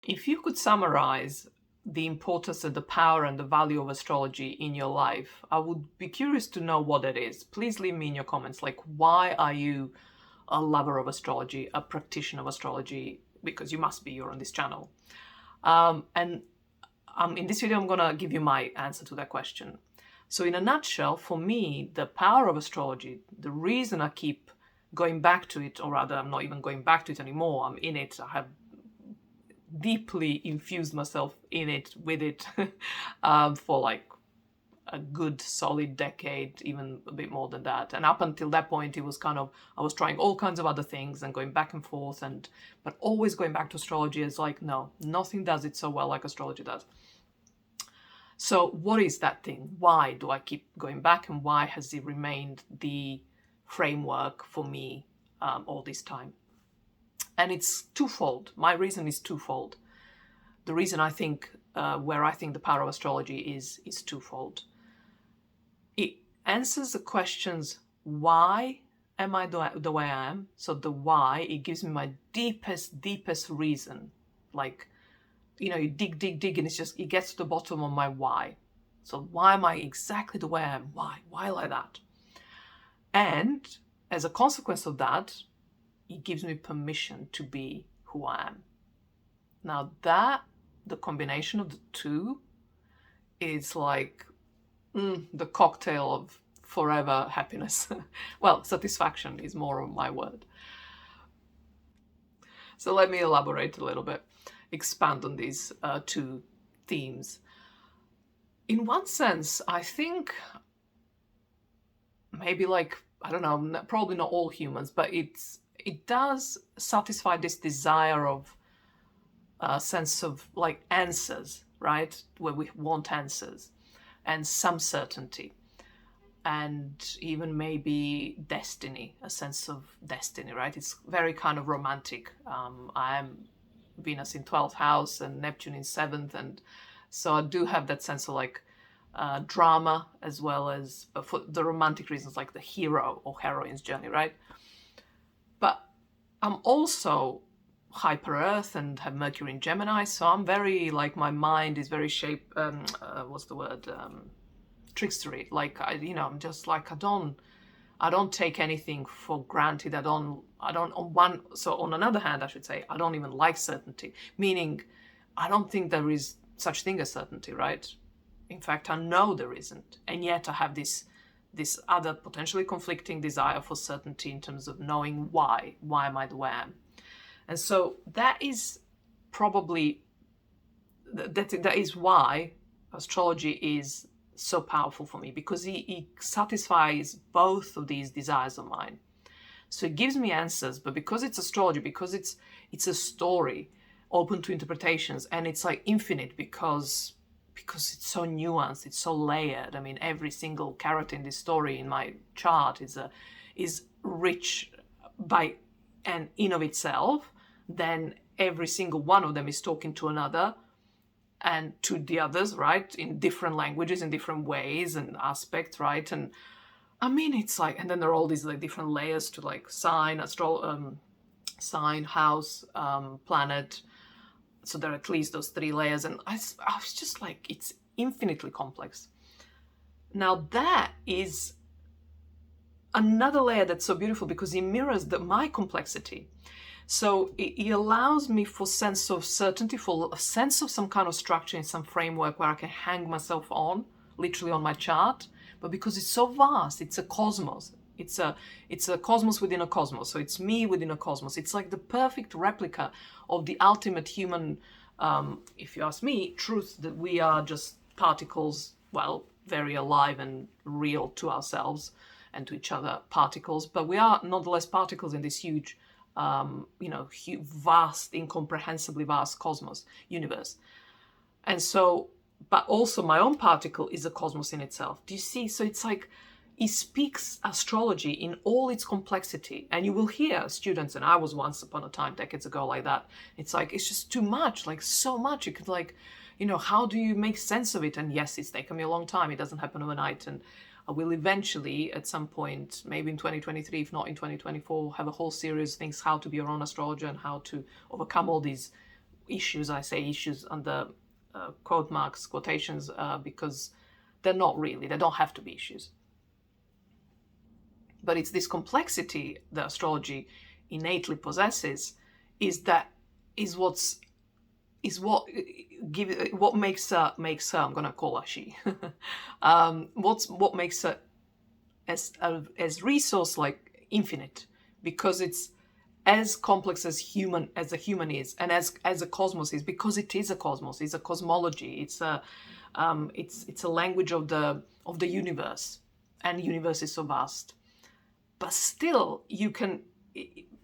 If you could summarize the importance and the power and the value of astrology in your life, I would be curious to know what it is. Please leave me in your comments, like, why are you a lover of astrology, a practitioner of astrology? Because you must be, you're on this channel. And in this video, I'm going to give you my answer to that question. So in a nutshell, for me, the power of astrology, the reason I keep going back to it, or rather, I'm not even going back to it anymore, I'm in it, I have deeply infused myself in it, with it, for like a good solid decade, even a bit more than that. And up until that point, it was kind of, I was trying all kinds of other things and going back and forth, but always going back to astrology is like, no, nothing does it so well like astrology does. So what is that thing? Why do I keep going back, and why has it remained the framework for me all this time? And it's twofold. My reason is twofold. The reason I think, where I think the power of astrology is twofold. It answers the questions, why am I the way I am? So the why, it gives me my deepest reason. Like, you know, you dig, and it gets to the bottom of my why. So why am I exactly the way I am? Why like that? And as a consequence of that, it gives me permission to be who I am. Now that, the combination of the two, is like the cocktail of forever happiness. Well, satisfaction is more of my word. So let me elaborate a little bit, expand on these two themes. In one sense, I think maybe, like, I don't know, probably not all humans, but it does satisfy this desire of a sense of like answers, right? Where we want answers and some certainty, and even maybe destiny, a sense of destiny, right? It's very kind of romantic. I am Venus in 12th house and Neptune in 7th, and so I do have that sense of like drama, as well as for the romantic reasons, like the hero or heroine's journey, right? But I'm also hyper Earth and have Mercury in Gemini, so I'm very, like, my mind is very trickstery. Like, I'm just like, I don't take anything for granted. On another hand, I should say, I don't even like certainty, meaning I don't think there is such thing as certainty, right? In fact, I know there isn't, and yet I have this other potentially conflicting desire for certainty in terms of knowing why am I the way I am. And so that is probably, that is why astrology is so powerful for me, because it satisfies both of these desires of mine. So it gives me answers, but because it's astrology, because it's a story open to interpretations, and it's like infinite because it's so nuanced, it's so layered. I mean, every single character in this story in my chart is rich by and in of itself. Then every single one of them is talking to another and to the others, right? In different languages, in different ways and aspects, right? And I mean, it's like, and then there are all these like different layers to like sign, sign, house, planet. So there are at least those 3 layers. And I was just like, it's infinitely complex. Now that is another layer that's so beautiful, because it mirrors my complexity. So it allows me for sense of certainty, for a sense of some kind of structure in some framework where I can hang myself on, literally on my chart. But because it's so vast, it's a cosmos. It's a cosmos within a cosmos. So it's me within a cosmos. It's like the perfect replica of the ultimate human, if you ask me, truth, that we are just particles, well, very alive and real to ourselves and to each other, particles. But we are nonetheless particles in this huge, vast, incomprehensibly vast cosmos, universe. And so, but also my own particle is a cosmos in itself. Do you see? So it's like, it speaks astrology in all its complexity. And you will hear students, and I was once upon a time, decades ago, like that. It's like, it's just too much, like so much. You could like, how do you make sense of it? And yes, it's taken me a long time. It doesn't happen overnight. And I will eventually, at some point, maybe in 2023, if not in 2024, have a whole series of things, how to be your own astrologer and how to overcome all these issues. I say issues under quote marks, quotations, because they're not really. They don't have to be issues. But it's this complexity that astrology innately possesses, what makes her, I'm gonna call her she. What makes her as resource like infinite, because it's as complex as a human is, and as a cosmos is, because it is a cosmos. It's a cosmology. It's a language of the universe, and the universe is so vast. But still, you can,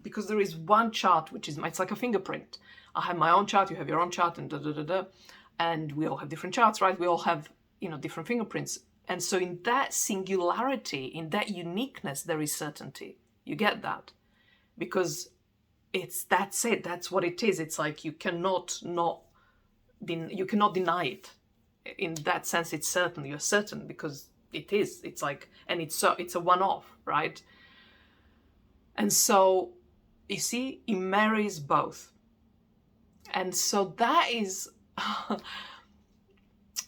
because there is one chart which is, it's like a fingerprint. I have my own chart, you have your own chart, and and we all have different charts, right? We all have, different fingerprints. And so in that singularity, in that uniqueness, there is certainty. You get that? Because that's it. That's what it is. It's like you cannot deny it. In that sense, it's certain. You're certain because it is. It's like, and it's a one-off, right? And so, you see, it marries both. And so that is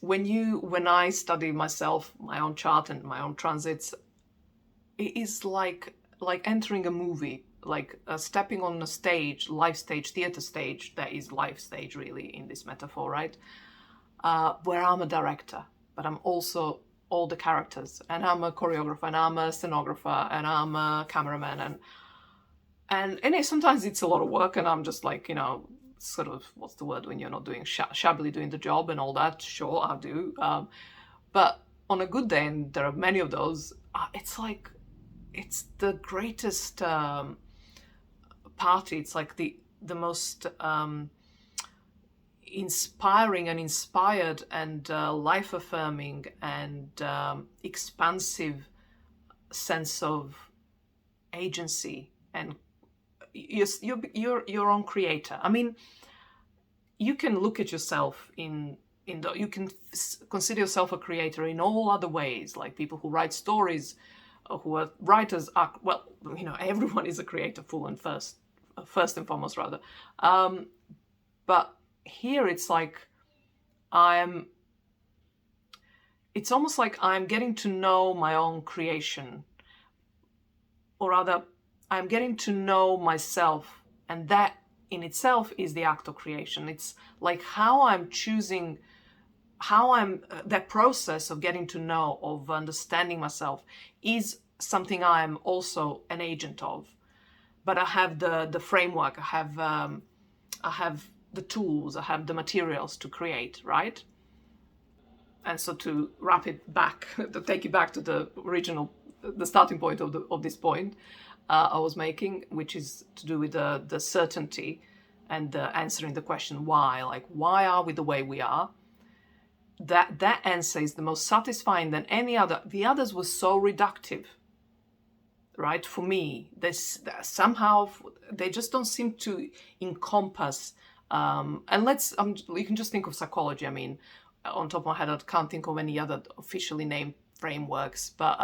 when I study myself, my own chart and my own transits, it is like entering a movie, like stepping on a stage, live stage, theater stage. That is live stage, really, in this metaphor, right? Where I'm a director, but I'm also all the characters, and I'm a choreographer, and I'm a scenographer, and I'm a cameraman, and sometimes it's a lot of work, and I'm just like, sort of, what's the word when you're not doing shabbily doing the job and all that. Sure, I do, but on a good day, and there are many of those, it's like, it's the greatest party. It's like the most inspiring and inspired and life-affirming and expansive sense of agency, and you're your own creator. I mean, you can look at yourself you can consider yourself a creator in all other ways, like people who write stories, who are writers are, well, everyone is a creator, first and foremost, rather. But here it's like it's almost like I'm getting to know my own creation, or rather, I'm getting to know myself, and that in itself is the act of creation. It's like how I'm choosing, that process of getting to know, of understanding myself, is something I'm also an agent of. But I have the framework, I have the tools, I have the materials to create, right? And so to wrap it back, to take it back to the original, the starting point of this point I was making, which is to do with the certainty and answering the question why. Like, why are we the way we are? That answer is the most satisfying than any other. The others were so reductive, right? For me, somehow they just don't seem to encompass. And you can just think of psychology. I mean, on top of my head, I can't think of any other officially named frameworks, but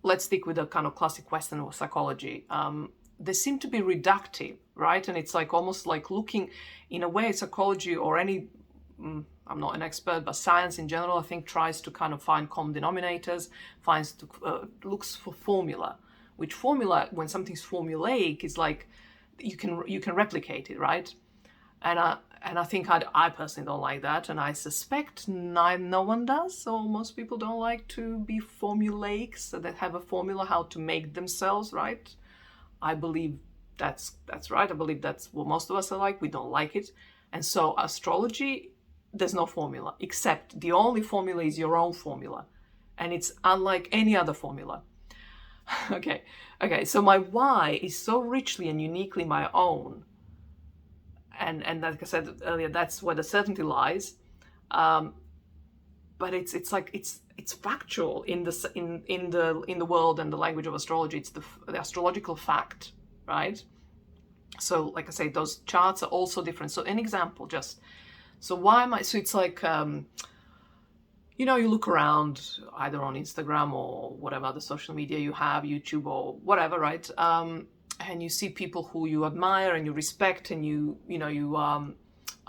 let's stick with the kind of classic Western psychology. They seem to be reductive, right? And it's like almost like looking, in a way, psychology or any, I'm not an expert, but science in general, I think, tries to kind of find common denominators, looks for formula. Which formula, when something's formulaic, is like you can replicate it, right? And I think I personally don't like that, and I suspect no one does, or most people don't like to be formulaic, so they have a formula how to make themselves, right? I believe that's right. I believe that's what most of us are like. We don't like it. And so astrology, there's no formula, except the only formula is your own formula, and it's unlike any other formula. Okay, so my why is so richly and uniquely my own. And like I said earlier, that's where the certainty lies. But it's like it's factual in the world and the language of astrology. It's the astrological fact, right? So like I say, those charts are also different. So an example, so it's like you look around either on Instagram or whatever other social media you have, YouTube or whatever, right? And you see people who you admire and you respect, and you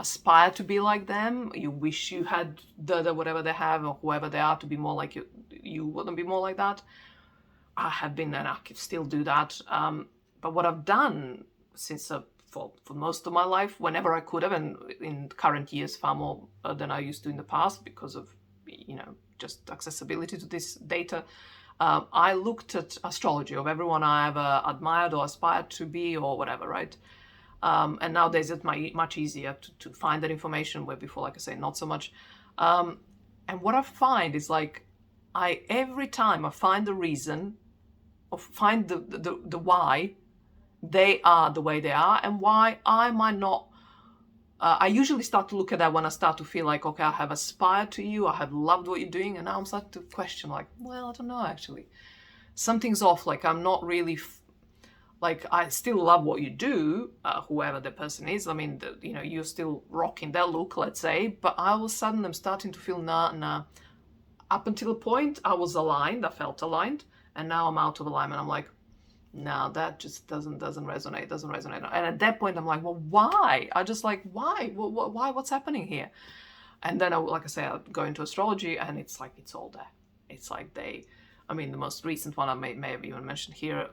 aspire to be like them. You wish you had the whatever they have or whoever they are to be more like you. You wouldn't be more like that. I have been and I can still do that. But what I've done since for most of my life, whenever I could have, and in current years far more than I used to in the past because of, just accessibility to this data, I looked at astrology of everyone I ever admired or aspired to be or whatever, right? And nowadays it's much easier to find that information, where before, like I say, not so much. And what I find is like, every time I find the reason or find the why they are the way they are and why I might not. I usually start to look at that when I start to feel like, okay, I have aspired to you, I have loved what you're doing, and now I'm starting to question, like, well, I don't know, actually. Something's off, like I'm not really, like, I still love what you do, whoever the person is. I mean, you're still rocking their look, let's say, but all of a sudden I'm starting to feel, nah. Up until a point, I was aligned, I felt aligned, and now I'm out of alignment. I'm like, no, that just doesn't resonate. And at that point, I'm like, well, why? I just like, why? Why? What's happening here? And then, like I say, I go into astrology, and it's like, it's all there. It's like the most recent one I may have even mentioned here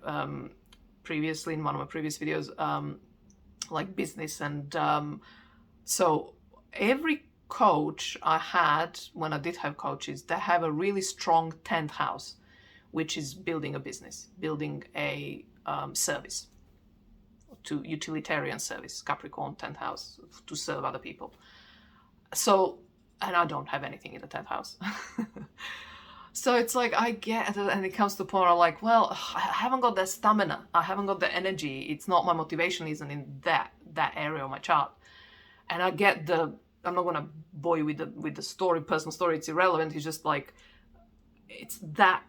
previously in one of my previous videos, like business. And so every coach I had, when I did have coaches, they have a really strong 10th house, which is building a business, building a service, to utilitarian service, Capricorn 10th house, to serve other people. So, and I don't have anything in the 10th house. So it's like, I get, and it comes to the point where I'm like, well, I haven't got that stamina, I haven't got the energy, it's not, my motivation isn't in that area of my chart. And I get I'm not gonna bore you with the story, personal story, it's irrelevant, it's just like, it's that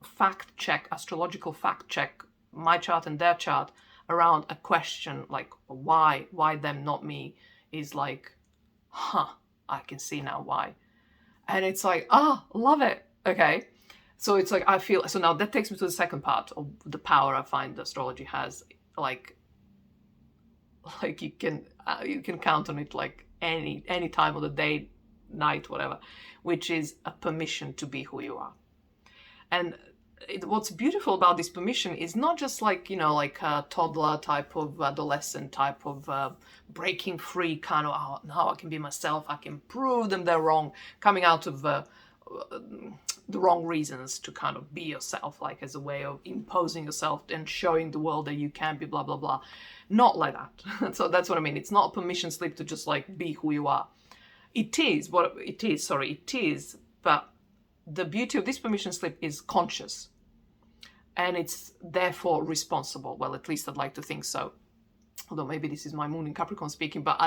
fact check, astrological fact check, my chart and their chart, around a question like, why them, not me, is like, I can see now why. And it's like, love it. Okay. So it's like, I feel, so now that takes me to the second part of the power I find astrology has. Like you can count on it like any time of the day, night, whatever, which is a permission to be who you are. And what's beautiful about this permission is not just like, like a toddler type of, adolescent type of breaking free kind of, now I can be myself, I can prove them they're wrong, coming out of the wrong reasons to kind of be yourself, like as a way of imposing yourself and showing the world that you can be blah, blah, blah. Not like that. So that's what I mean. It's not a permission slip to just like be who you are. It is, but the beauty of this permission slip is conscious. And it's therefore responsible. Well, at least I'd like to think so. Although maybe this is my moon in Capricorn speaking, but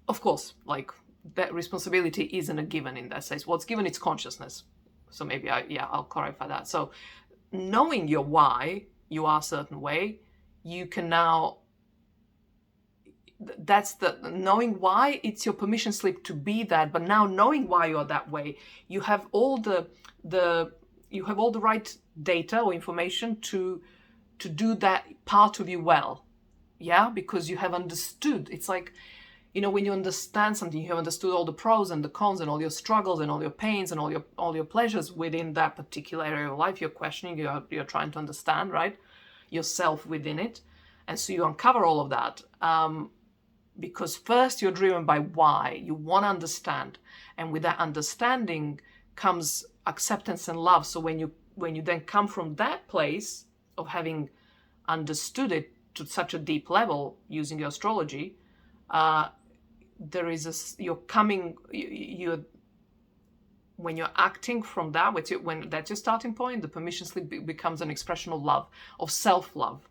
of course, like that responsibility isn't a given in that sense. What's given is consciousness. So maybe I'll clarify that. So knowing your why you are a certain way, you can now, that's the knowing why, it's your permission slip to be that. But now knowing why you're that way, you have all the right data or information to do that part of you well. Yeah, because you have understood. It's like, when you understand something, you have understood all the pros and the cons and all your struggles and all your pains and all your pleasures within that particular area of life you're questioning, you're trying to understand, right? Yourself within it. And so you uncover all of that. Because first you're driven by why. You want to understand. And with that understanding comes acceptance and love. So when you then come from that place of having understood it to such a deep level using your astrology, when you're acting from that, when that's your starting point, the permission slip becomes an expression of love, of self-love,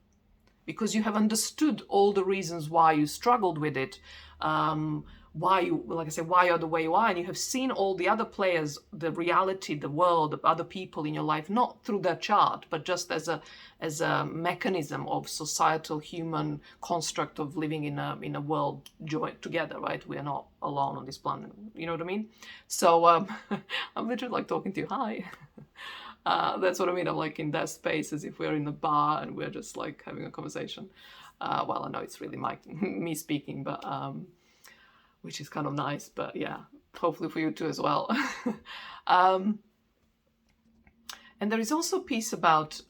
because you have understood all the reasons why you struggled with it, why you're the way you are, and you have seen all the other players, the reality, the world, the other people in your life, not through their chart, but just as a mechanism of societal human construct of living in a world joined together, right? We are not alone on this planet. You know what I mean? So I'm literally like talking to you. Hi. That's what I mean. I'm like in that space as if we're in a bar and we're just like having a conversation. Well, I know it's really me speaking, but which is kind of nice, but yeah, hopefully for you too as well. And there is also a piece about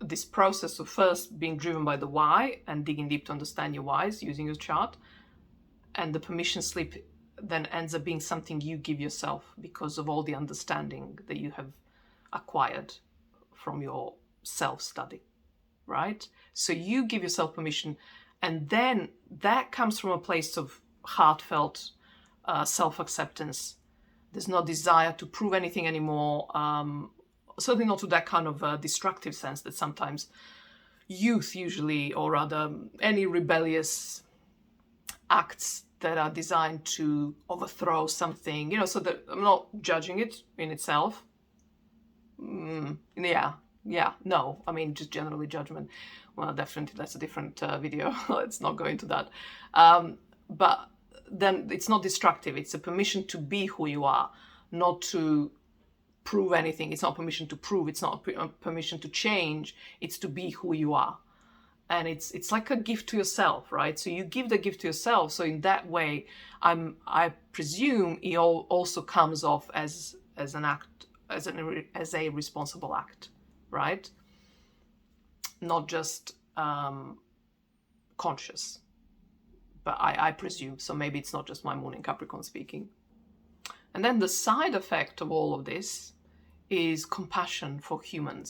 this process of first being driven by the why and digging deep to understand your whys using your chart. And the permission slip then ends up being something you give yourself because of all the understanding that you have acquired from your self-study, right? So you give yourself permission, and then that comes from a place of heartfelt self-acceptance. There's no desire to prove anything anymore, certainly not to that kind of destructive sense that sometimes youth usually, or rather any rebellious acts that are designed to overthrow something, so that I'm not judging it in itself. No, I mean, just generally judgment. Well, definitely that's a different video. Let's not go into that. But then it's not destructive. It's a permission to be who you are, not to prove anything. It's not permission to prove. It's not a permission to change. It's to be who you are. And it's like a gift to yourself, right? So you give the gift to yourself. So in that way, I presume it also comes off as an act, as a responsible act, right? Not just conscious, but I presume. So maybe it's not just my moon in Capricorn speaking. And then the side effect of all of this is compassion for humans.